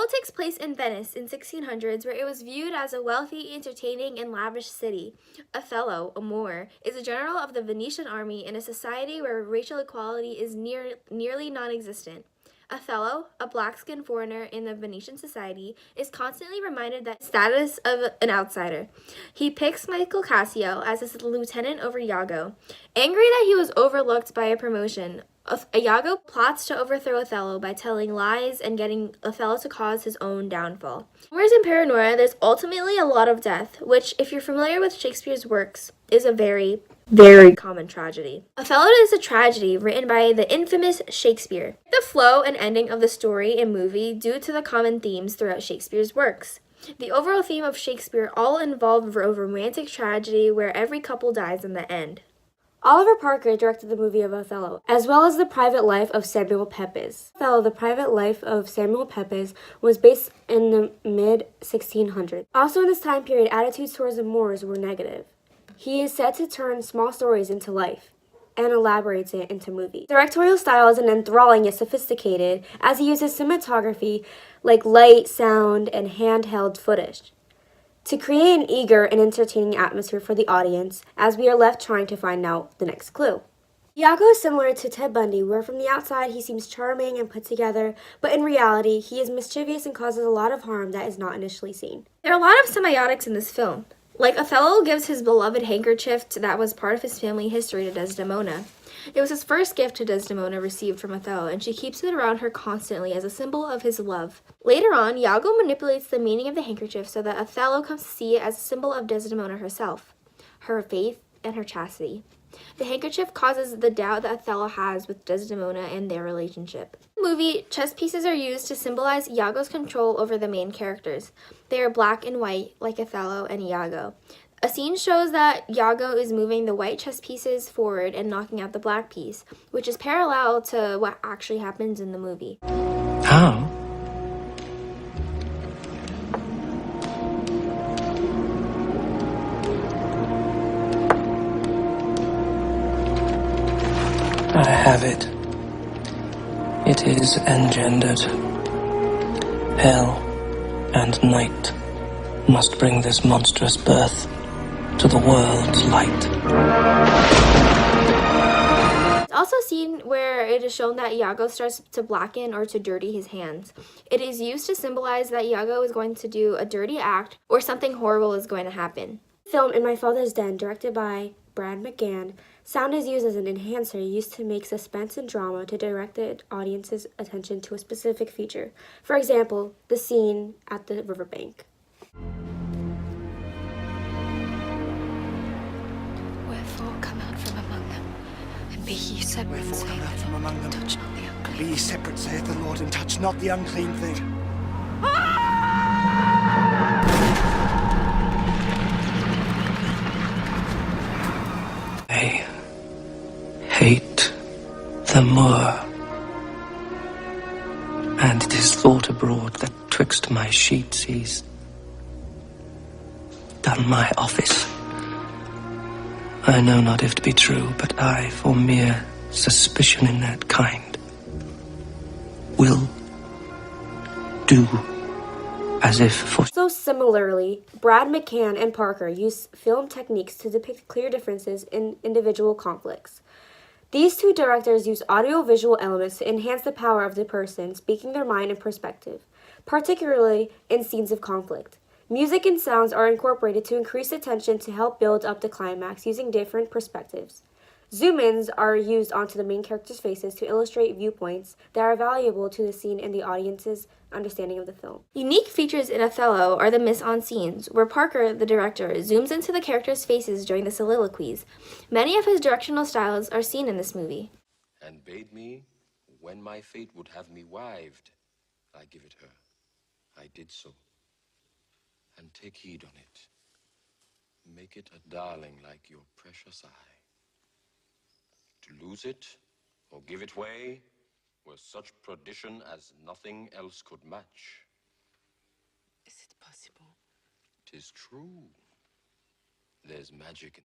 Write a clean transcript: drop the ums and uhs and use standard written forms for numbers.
Othello takes place in Venice in 1600s, where it was viewed as a wealthy, entertaining, and lavish city. Othello, a Moor, is a general of the Venetian army in a society where racial equality is nearly non-existent. Othello, a black-skinned foreigner in the Venetian society, is constantly reminded that status of an outsider. He picks Michael Cassio as his lieutenant over Iago. Angry that he was overlooked by a promotion, Iago plots to overthrow Othello by telling lies and getting Othello to cause his own downfall. Whereas in Paranoia, there's ultimately a lot of death, which, if you're familiar with Shakespeare's works, is a very common tragedy. Othello is a tragedy written by the infamous Shakespeare. The flow and ending of the story and movie due to the common themes throughout Shakespeare's works. The overall theme of Shakespeare all involve a romantic tragedy where every couple dies in the end. Oliver Parker directed the movie of Othello, as well as The Private Life of Samuel Pepys. Othello, The Private Life of Samuel Pepys, was based in the mid-1600s. Also in this time period, attitudes towards the Moors were negative. He is said to turn small stories into life, and elaborates it into movies. Directorial style is enthralling yet sophisticated, as he uses cinematography like light, sound, and handheld footage to create an eager and entertaining atmosphere for the audience, as we are left trying to find out the next clue. Iago is similar to Ted Bundy, where from the outside he seems charming and put together, but in reality he is mischievous and causes a lot of harm that is not initially seen. There are a lot of semiotics in this film. Like, Othello gives his beloved handkerchief that was part of his family history to Desdemona. It was his first gift to Desdemona received from Othello, and she keeps it around her constantly as a symbol of his love. Later on, Iago manipulates the meaning of the handkerchief so that Othello comes to see it as a symbol of Desdemona herself, her faith, and her chastity. The handkerchief causes the doubt that Othello has with Desdemona and their relationship. In the movie, chess pieces are used to symbolize Iago's control over the main characters. They are black and white, like Othello and Iago. A scene shows that Iago is moving the white chess pieces forward and knocking out the black piece, which is parallel to what actually happens in the movie. How? I have it. It is engendered. Hell and night must bring this monstrous birth to the world's light. It's also a scene where it is shown that Iago starts to blacken or to dirty his hands. It is used to symbolize that Iago is going to do a dirty act or something horrible is going to happen. Film In My Father's Den, directed by Brad McGann, sound is used as an enhancer used to make suspense and drama to direct the audience's attention to a specific feature. For example, the scene at the riverbank. Wherefore come out from among them, and be ye separate, Wherefore come out saith from among them, touch not the and unclean. be ye separate, saith the Lord, and touch not the unclean thing. I hate the Moor, and it is thought abroad that twixt my sheets he's done my office. I know not if 'tbe true, but I, for mere suspicion in that kind, will do as if for... So similarly, Brad McCann and Parker use film techniques to depict clear differences in individual conflicts. These two directors use audio-visual elements to enhance the power of the person speaking their mind and perspective, particularly in scenes of conflict. Music and sounds are incorporated to increase the tension to help build up the climax using different perspectives. Zoom-ins are used onto the main characters' faces to illustrate viewpoints that are valuable to the scene and the audience's understanding of the film. Unique features in Othello are the mise-en-scenes, where Parker, the director, zooms into the characters' faces during the soliloquies. Many of his directional styles are seen in this movie. And bade me, when my fate would have me wived, I give it her. I did so. And take heed on it. Make it a darling like your precious eye. To lose it, or give it way, were such perdition as nothing else could match. Is it possible? 'Tis true. There's magic in